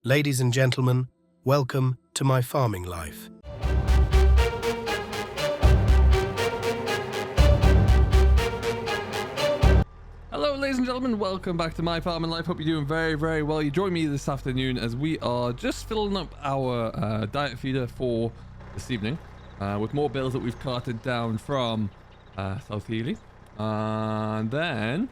Ladies and gentlemen, welcome to my farming life. Hello ladies and gentlemen, welcome back to my farming life. Hope you're doing very well. You join me this afternoon as we are just filling up our diet feeder for this evening with more bales that we've carted down from South Healy. And then,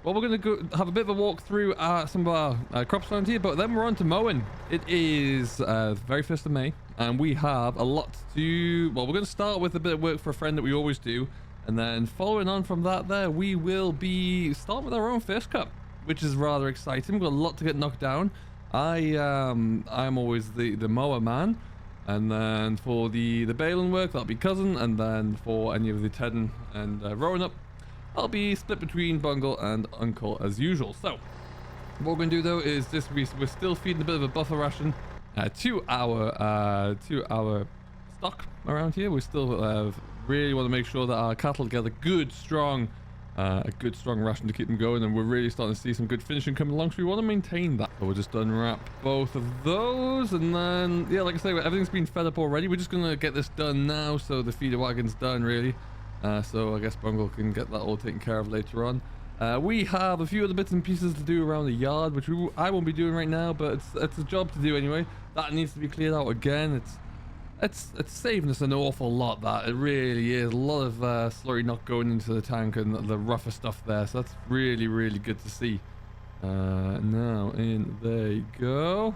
well, we're going to go have a bit of a walk through some of our crops around here, but then we're on to mowing. It is the very 1st of May, and we have a lot to do. Well, we're going to start with a bit of work for a friend that we always do, and then following on from that there, we will be starting with our own first cut, which is rather exciting. We've got a lot to get knocked down. I'm always the mower man, and then for the baling work, that'll be cousin, and then for any of the tedding and rowing up, I'll be split between Bungle and Uncle as usual. So what we're going to do though is this: we're still feeding a bit of a buffer ration to our stock around here. We still really want to make sure that our cattle get a good strong ration to keep them going, and we're really starting to see some good finishing coming along, so we want to maintain that. So we're just unwrap both of those, and then yeah, like I say, everything's been fed up already. We're just going to get this done now, so the feeder wagon's done really. So I guess Bungle can get that all taken care of later on. We have a few other bits and pieces to do around the yard, which I won't be doing right now, but it's a job to do anyway. That needs to be cleared out again. It's saving us an awful lot, that. It really is. A lot of slurry not going into the tank and the rougher stuff there, so that's really good to see. Now in they go.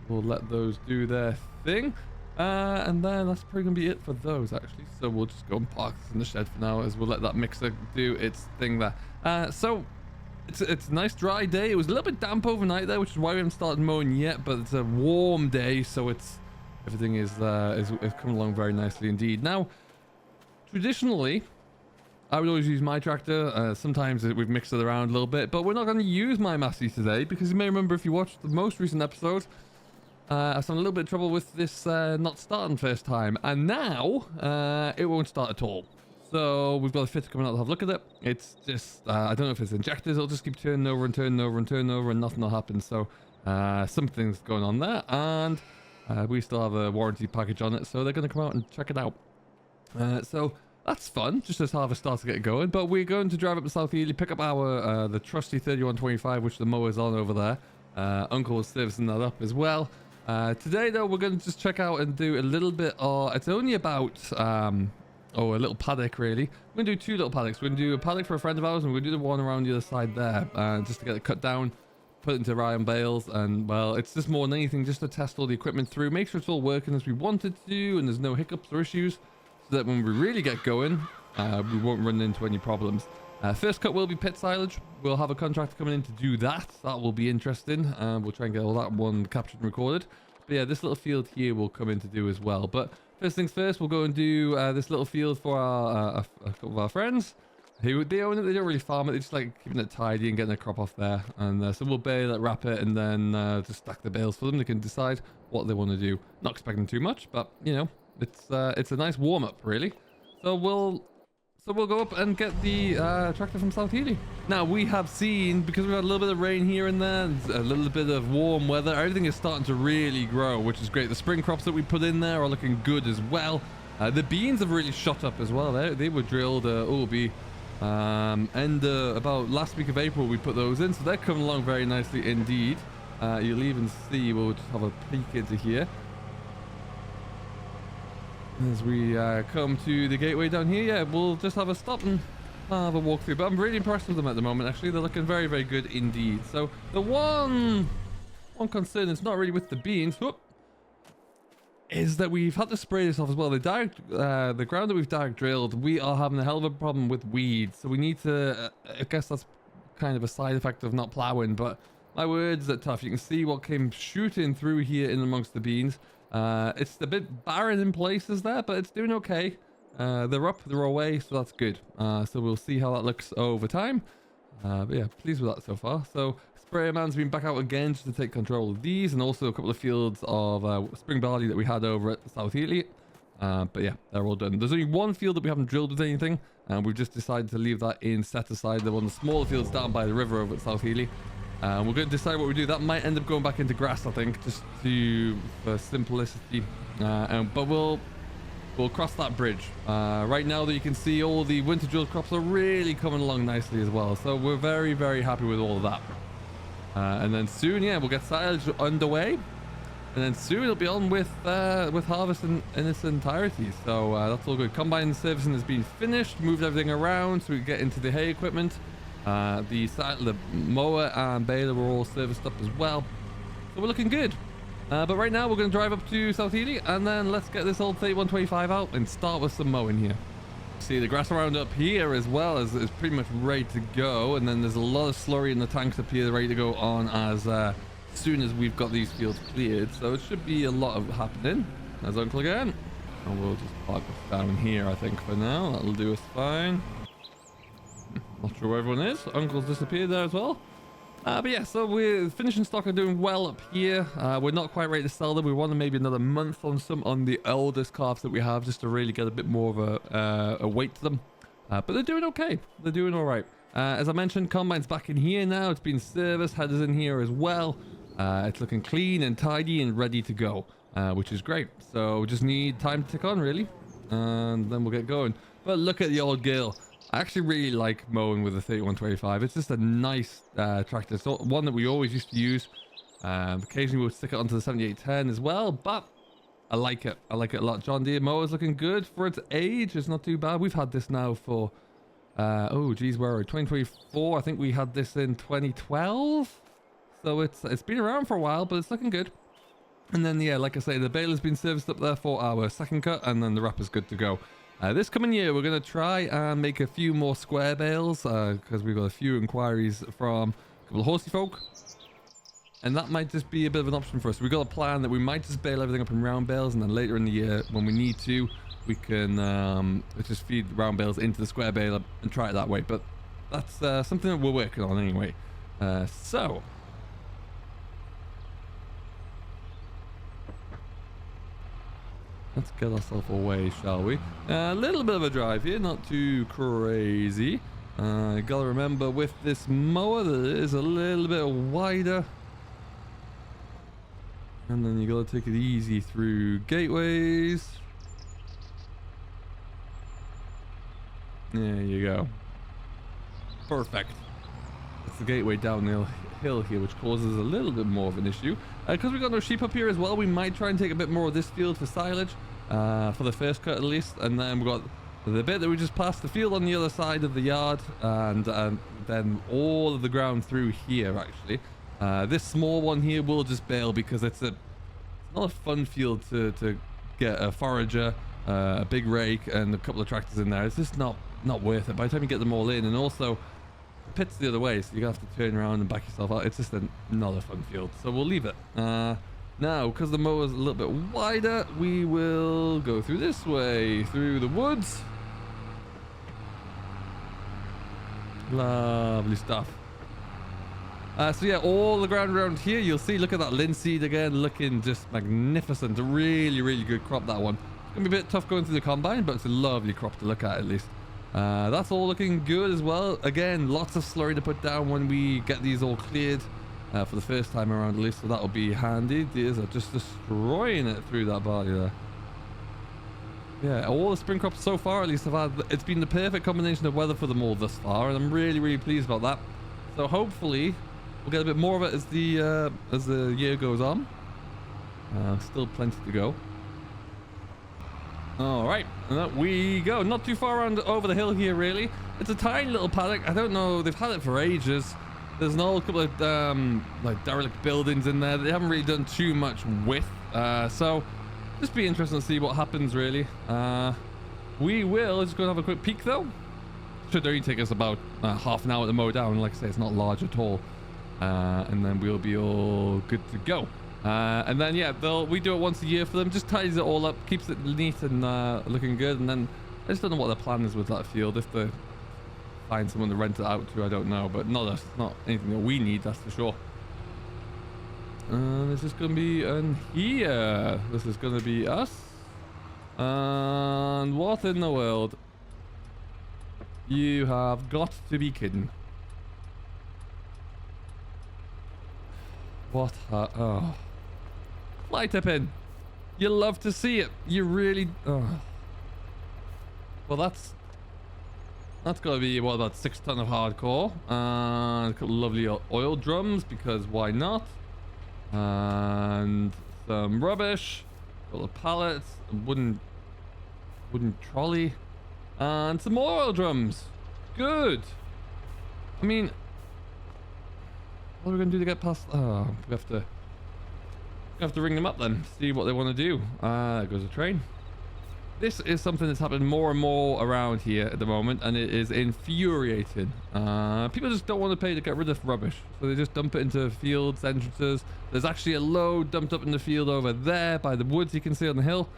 We'll let those do their thing. And then that's probably gonna be it for those actually. So we'll just go and park this in the shed for now, as we'll let that mixer do its thing there. So it's a nice dry day. It was a little bit damp overnight there, which is why we haven't started mowing yet. But it's a warm day, so everything is coming along very nicely indeed. Now, traditionally, I would always use my tractor. Sometimes we've mixed it around a little bit, but we're not going to use my Massey today because you may remember if you watched the most recent episode. I was having a little bit of trouble with this not starting first time, and now it won't start at all. So we've got a fitter coming out to have a look at it. It's just, I don't know if it's injectors, it'll just keep turning over and turning over and turning over and nothing will happen. So something's going on there, and we still have a warranty package on it, so they're going to come out and check it out. So that's fun, just as harvest starts to get going. But we're going to drive up to South Healy, pick up our the trusty 3125, which the mower's on over there. Uncle was servicing that up as well. Today though, we're going to just check out and do a little bit of, it's only about a little paddock really. We're going to do two little paddocks. We're going to do a paddock for a friend of ours, and we're going to do the one around the other side there, just to get it cut down, put it into iron bales. And well, it's just more than anything just to test all the equipment through, make sure it's all working as we want it to, and there's no hiccups or issues, so that when we really get going, we won't run into any problems. First cut will be pit silage. We'll have a contractor coming in to do that. That will be interesting. We'll try and get all that one captured and recorded. But yeah, this little field here will come in to do as well. But first things first, we'll go and do this little field for a couple of our friends. They own it. They don't really farm it. They just like keeping it tidy and getting a crop off there. And so we'll bale it, wrap it, and then just stack the bales for them. They can decide what they want to do. Not expecting too much, but you know, it's a nice warm up really. So we'll go up and get the tractor from South Healy. Now we have seen, because we've had a little bit of rain here and there, a little bit of warm weather, everything is starting to really grow, which is great. The spring crops that we put in there are looking good as well. The beans have really shot up as well. They were drilled about last week of April we put those in, so they're coming along very nicely indeed. You'll even see, we'll just have a peek into here as we come to the gateway down here. Yeah, we'll just have a stop and have a walk through, but I'm really impressed with them at the moment. Actually, they're looking very good indeed. So the one concern is not really with the beans, is that we've had to spray this off as well. The ground that we've direct drilled, we are having a hell of a problem with weeds, so we need to I guess that's kind of a side effect of not plowing, but my words, they're tough. You can see what came shooting through here in amongst the beans. It's a bit barren in places there, but it's doing okay. They're up, they're away, so that's good. So we'll see how that looks over time. But yeah, pleased with that so far. So sprayer man's been back out again just to take control of these, and also a couple of fields of spring barley that we had over at South Healy. But yeah, they're all done. There's only one field that we haven't drilled with anything, and we've just decided to leave that in set aside. They're one of the smaller fields down by the river over at South Healy. We're going to decide what we do. That might end up going back into grass, I think, just for simplicity. But we'll cross that bridge. Right now, that you can see all the winter drill crops are really coming along nicely as well. So we're very, very happy with all of that. And then soon, yeah, we'll get silage underway. And then soon it'll be on with harvest in its entirety. So that's all good. Combine servicing has been finished. Moved everything around so we can get into the hay equipment. The mower and baler were all serviced up as well. So we're looking good. But right now we're going to drive up to South Ely and then let's get this old 3125 out and start with some mowing here. See, the grass around up here as well is pretty much ready to go. And then there's a lot of slurry in the tanks up here ready to go on as soon as we've got these fields cleared. So it should be a lot of happening. There's Uncle again. And we'll just park this down here, I think, for now. That'll do us fine. Not sure where everyone is. Uncle's disappeared there as well. But yeah, so we're finishing stock and doing well up here. We're not quite ready to sell them. We want maybe another month on the oldest calves that we have, just to really get a bit more of a weight to them. But they're doing okay. They're doing all right. As I mentioned, combine's back in here now. It's been serviced. Headers in here as well. It's looking clean and tidy and ready to go, which is great. So we just need time to tick on, really, and then we'll get going. But look at the old girl. I actually really like mowing with the 3125. It's just a nice tractor. It's one that we always used to use. Occasionally we'll stick it onto the 7810 as well, but I like it. I like it a lot. John Deere mower's looking good for its age. It's not too bad. We've had this now for, oh geez, where are we? 2024. I think we had this in 2012. So it's been around for a while, but it's looking good. And then, yeah, like I say, the baler's been serviced up there for our second cut, and then the wrapper's good to go. This coming year, we're going to try and make a few more square bales, because we've got a few inquiries from a couple of horsey folk. And that might just be a bit of an option for us. We've got a plan that we might just bale everything up in round bales, and then later in the year, when we need to, we can just feed round bales into the square baler and try it that way. But that's something that we're working on anyway. So... let's get ourselves away, shall we? A little bit of a drive here, not too crazy. You gotta remember with this mower that it is a little bit wider. And then you gotta take it easy through gateways. There you go. Perfect. It's the gateway down the hill here, which causes a little bit more of an issue. Because we've got no sheep up here as well, we might try and take a bit more of this field for silage. For the first cut at least, and then we've got the bit that we just passed the field on the other side of the yard, and then all of the ground through here actually. This small one here will just bale because it's not a fun field to get a forager, a big rake, and a couple of tractors in there. It's just not worth it by the time you get them all in, and also the pit's the other way, so you have to turn around and back yourself out. It's just not a fun field, so we'll leave it. Now, because the mower's a little bit wider, we will go through this way, through the woods. Lovely stuff. So yeah, all the ground around here, you'll see, look at that linseed again, looking just magnificent. A really, really good crop, that one. It's going to be a bit tough going through the combine, but it's a lovely crop to look at least. That's all looking good as well. Again, lots of slurry to put down when we get these all cleared. For the first time around at least, so that'll be handy. These are just destroying it through that barley there. Yeah, all the spring crops so far at least have had, it's been the perfect combination of weather for them all thus far, and I'm really, really pleased about that. So hopefully we'll get a bit more of it as the year goes on. Still plenty to go. All right, and up we go. Not too far around over the hill here really. It's a tiny little paddock. I don't know, they've had it for ages. There's an old couple of like derelict buildings in there that they haven't really done too much with. So just be interesting to see what happens really. We will just go and have a quick peek though. Should only take us about half an hour to mow down. Like I say, it's not large at all. And then we'll be all good to go. And then yeah, we do it once a year for them. Just tidies it all up, keeps it neat and looking good. And then I just don't know what the plan is with that field. If they find someone to rent it out to, I don't know, but not us. It's not anything that we need, that's for sure. This is gonna be in here. This is gonna be us. And what in the world? You have got to be kidding. What oh. Fly tipping. You love to see it. You really... Oh. Well, that's got to be, what, about 6 ton of hardcore. A couple lovely oil drums, because why not? And some rubbish. A couple of pallets. A wooden trolley. And some more oil drums. Good. I mean... What are we going to do to get past... Oh, we have to ring them up then. See what they want to do. There goes a train. This is something that's happening more and more around here at the moment, and it is infuriating. People just don't want to pay to get rid of rubbish, so they just dump it into fields, entrances. There's actually a load dumped up in the field over there by the woods you can see on the hill.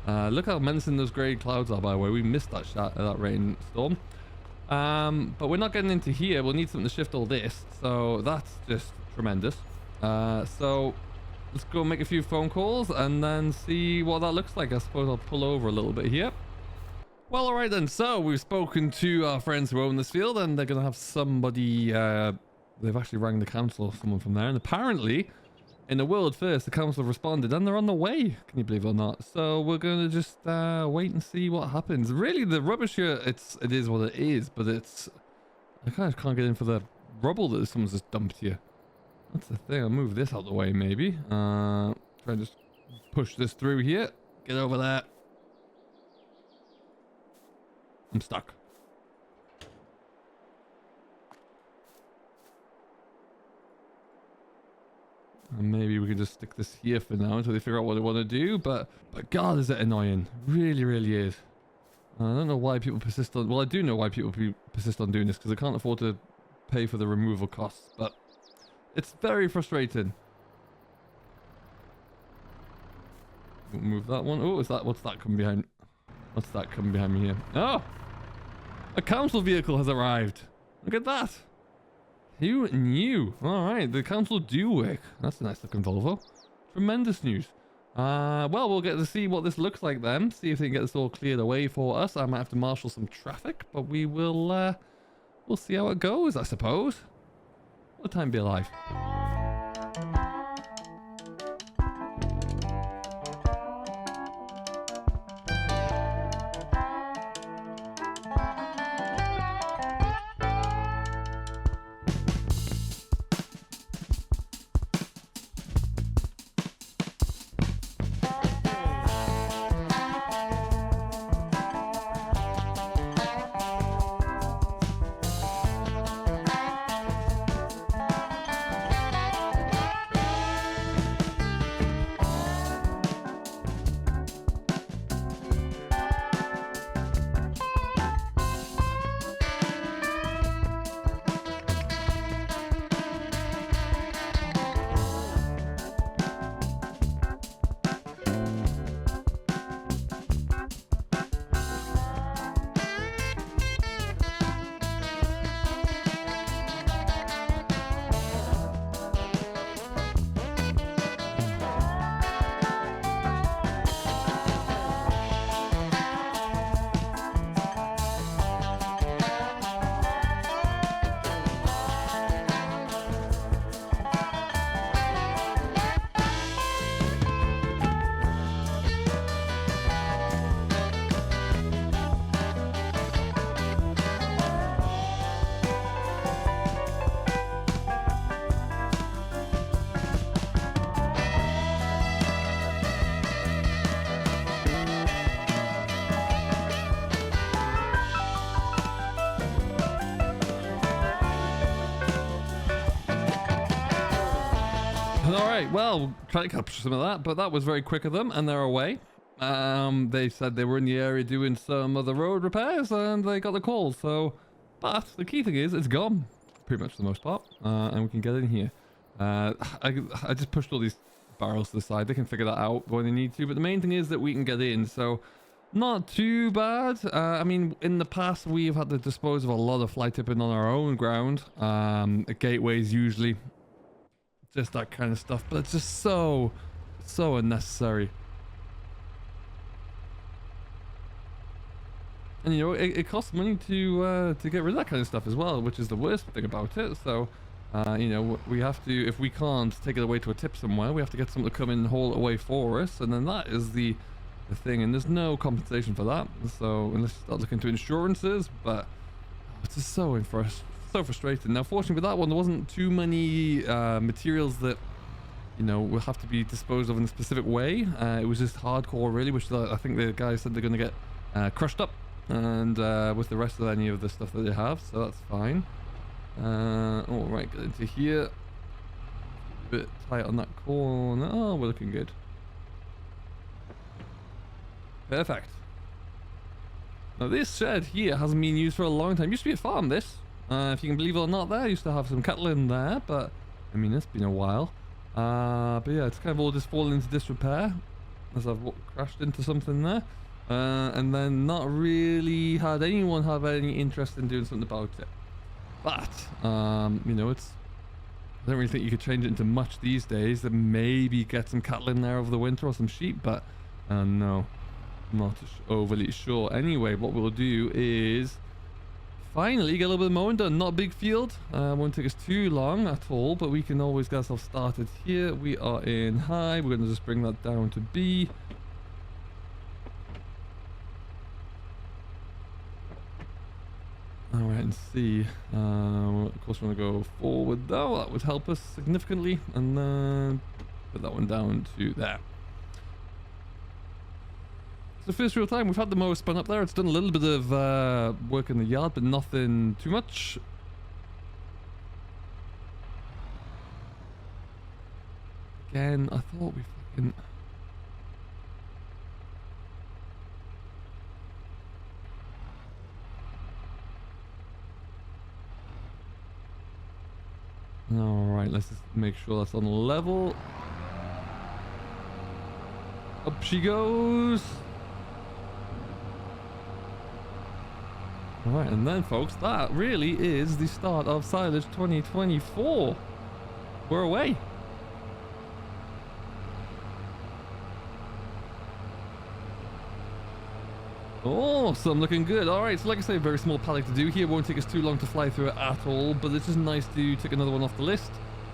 Look how menacing those grey clouds are, by the way. We missed that shot of that rainstorm. But we're not getting into here. We'll need something to shift all this, so that's just tremendous. So let's go make a few phone calls and then see what that looks like. I suppose I'll pull over a little bit here. Well, all right then. So we've spoken to our friends who own this field, and they're going to have somebody... they've actually rang the council, someone from there. And apparently, in the world first, the council responded, and they're on the way. Can you believe it or not? So we're going to just wait and see what happens. Really, the rubbish here, it is what it is, but it's... I kind of can't get in for the rubble that someone's just dumped here. That's the thing. I'll move this out of the way, maybe. Try and just push this through here. Get over there. I'm stuck. And maybe we can just stick this here for now until they figure out what they want to do. But God, is it annoying. Really, really is. I don't know why people persist on... Well, I do know why people persist on doing this, because they can't afford to pay for the removal costs. But... it's very frustrating. Move that one. Oh, is that... what's that coming behind? What's that coming behind me here? Oh! A council vehicle has arrived. Look at that. Who knew? Alright, the council do work. That's a nice looking Volvo. Tremendous news. Well, we'll get to see what this looks like then. See if they can get this all cleared away for us. I might have to marshal some traffic, but we will... we'll see how it goes, I suppose. What a time to be alive. Alright, well, try to capture some of that, but that was very quick of them, and they're away. They said they were in the area doing some of the road repairs, and they got the call, so... But the key thing is, it's gone, pretty much for the most part, and we can get in here. I just pushed all these barrels to the side. They can figure that out when they need to, but the main thing is that we can get in, so... Not too bad. I mean, in the past, we've had to dispose of a lot of fly tipping on our own ground. Gateways usually... just that kind of stuff, but it's just so unnecessary. And you know, it costs money to get rid of that kind of stuff as well, which is the worst thing about it. So You know, we have to, if we can't take it away to a tip somewhere, we have to get someone to come in and haul it away for us, and then that is the thing, and there's no compensation for that. So unless you start looking into insurances, but it's just so frustrating. Now, fortunately with that one, there wasn't too many materials that, you know, will have to be disposed of in a specific way. It was just hardcore really, which I think the guys said they're going to get crushed up and with the rest of any of the stuff that they have, so that's fine. All right, get into here. A bit tight on that corner. Oh, we're looking good. Perfect. Now this shed here hasn't been used for a long time. Used to be a farm, this. If you can believe it or not, there used to have some cattle in there, but I mean it's been a while. But yeah, it's kind of all just fallen into disrepair as I've crashed into something there, and then not really had anyone have any interest in doing something about it. But you know, it's, I don't really think you could change it into much these days. Then maybe get some cattle in there over the winter or some sheep, but no, not overly sure. Anyway, what we'll do is finally get a little bit of mowing done. Not a big field, won't take us too long at all, but we can always get ourselves started here. We are in high, we're going to just bring that down to B. Alright, and C. Of course we want to go forward though, that would help us significantly, and then put that one down to there. It's the first real time we've had the mower spun up there. It's done a little bit of work in the yard, but nothing too much. Again, I thought we fucking... Alright, let's just make sure that's on level. Up she goes. Alright, and then folks, that really is the start of Silage 2024. We're away. Awesome, looking good. Alright, so like I say, very small paddock to do here. Won't take us too long to fly through it at all, but it's just nice to take another one off the list.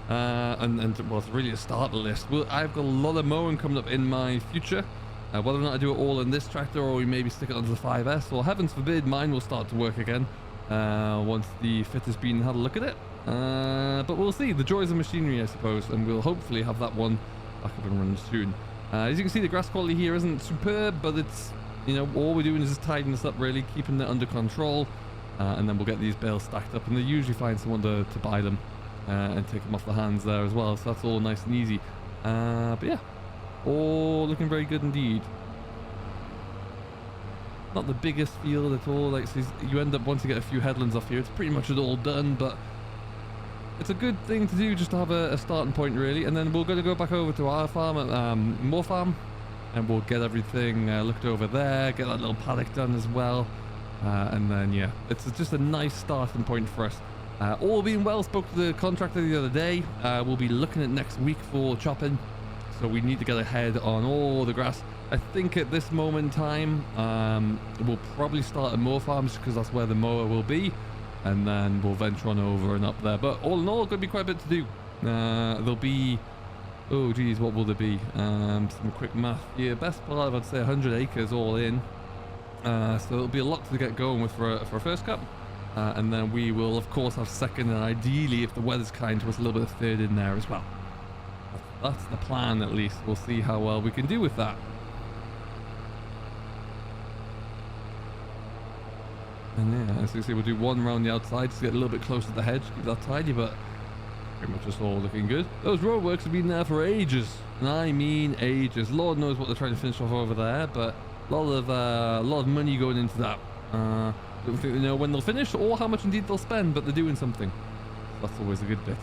And well, it's really a start the list. I've got a lot of mowing coming up in my future. Whether or not I do it all in this tractor or we maybe stick it onto the 5S, or heavens forbid mine will start to work again once the fit has been had a look at it. But we'll see. The joys of machinery, I suppose, and we'll hopefully have that one back up and running soon. As you can see, the grass quality here isn't superb, but it's, you know, all we're doing is just tidying this up, really, keeping it under control, and then we'll get these bales stacked up, and they usually find someone to buy them and take them off the hands there as well, so that's all nice and easy. But yeah, all looking very good indeed. Not the biggest field at all, like, so you end up once you get a few headlands off here, it's pretty much all done, but it's a good thing to do just to have a starting point, really. And then we're going to go back over to our farm at Moor Farm, and we'll get everything looked over there, get that little paddock done as well, and then yeah, it's just a nice starting point for us. All being well, spoke to the contractor the other day. We'll be looking at next week for chopping, so we need to get ahead on all the grass. I think at this moment in time, we'll probably start at Moor Farms because that's where the mower will be, and then we'll venture on over and up there. But all in all, going to be quite a bit to do. There'll be, oh geez, what will there be? Some quick math here. Best part of, I'd say, 100 acres all in. So it'll be a lot to get going with for a first cup. And then we will, of course, have second, and ideally, if the weather's kind to us, a little bit of third in there as well. That's the plan, at least. We'll see how well we can do with that. And yeah, as you can see, we'll do one round the outside to get a little bit closer to the hedge, keep that tidy, but pretty much just all looking good. Those roadworks have been there for ages, and I mean ages. Lord knows what they're trying to finish off over there, but a lot of money going into that. Don't think they know when they'll finish or how much indeed they'll spend, but they're doing something. That's always a good bit.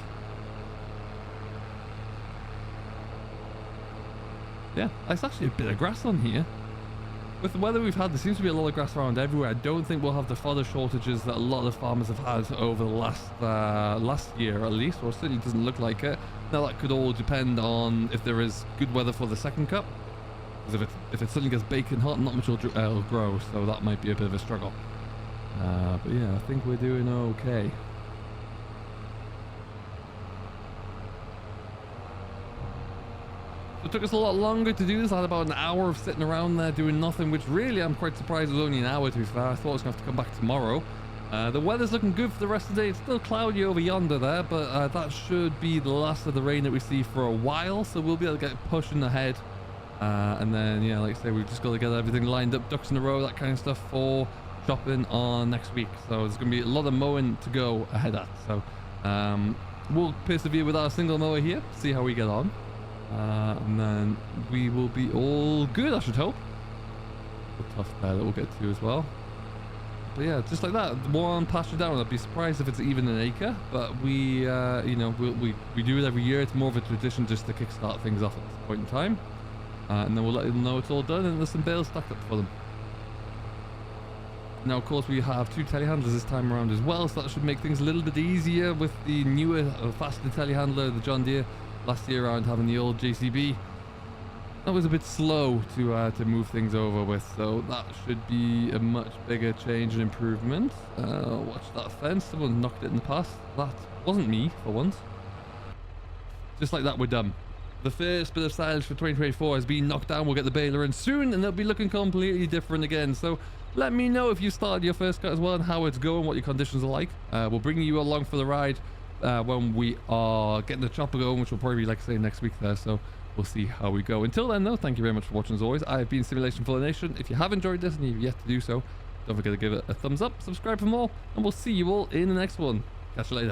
Yeah, it's actually a bit of grass on here. With the weather we've had, there seems to be a lot of grass around everywhere. I don't think we'll have the fodder shortages that a lot of farmers have had over the last year at least, or it certainly doesn't look like it. Now that could all depend on if there is good weather for the second cup. Because if it suddenly gets baking hot, not much will grow, so that might be a bit of a struggle. But yeah, I think we're doing okay. It took us a lot longer to do this. I had about an hour of sitting around there doing nothing, which really I'm quite surprised was only an hour, to be fair. I thought I was going to have to come back tomorrow. The weather's looking good for the rest of the day. It's still cloudy over yonder there, but that should be the last of the rain that we see for a while, so we'll be able to get pushing ahead. And then, yeah, like I say, we've just got to get everything lined up, ducks in a row, that kind of stuff for shopping on next week. So there's going to be a lot of mowing to go ahead at. So we'll persevere with our single mower here, see how we get on. And then we will be all good, I should hope. A tough there that we'll get to as well. But yeah, just like that, one pasture down. I'd be surprised if it's even an acre, but we, you know, we do it every year. It's more of a tradition just to kickstart things off at this point in time. And then we'll let them know it's all done and there's some bales stacked up for them. Now, of course, we have 2 telehandlers this time around as well, so that should make things a little bit easier with the newer, faster telehandler, the John Deere. Last year around having the old JCB, that was a bit slow to move things over with, so that should be a much bigger change and improvement. Watch that fence, someone knocked it in the past. That wasn't me for once. Just like that, we're done. The first bit of silage for 2024 has been knocked down. We'll get the baler in soon and they'll be looking completely different again. So let me know if you started your first cut as well and how it's going, what your conditions are like. We'll bring you along for the ride when we are getting the chopper going, which will probably be, like I say, next week there. So we'll see how we go. Until then, though, thank you very much for watching as always. I have been Simulation for the Nation. If you have enjoyed this and you've yet to do so, don't forget to give it a thumbs up, subscribe for more, and we'll see you all in the next one. Catch you later.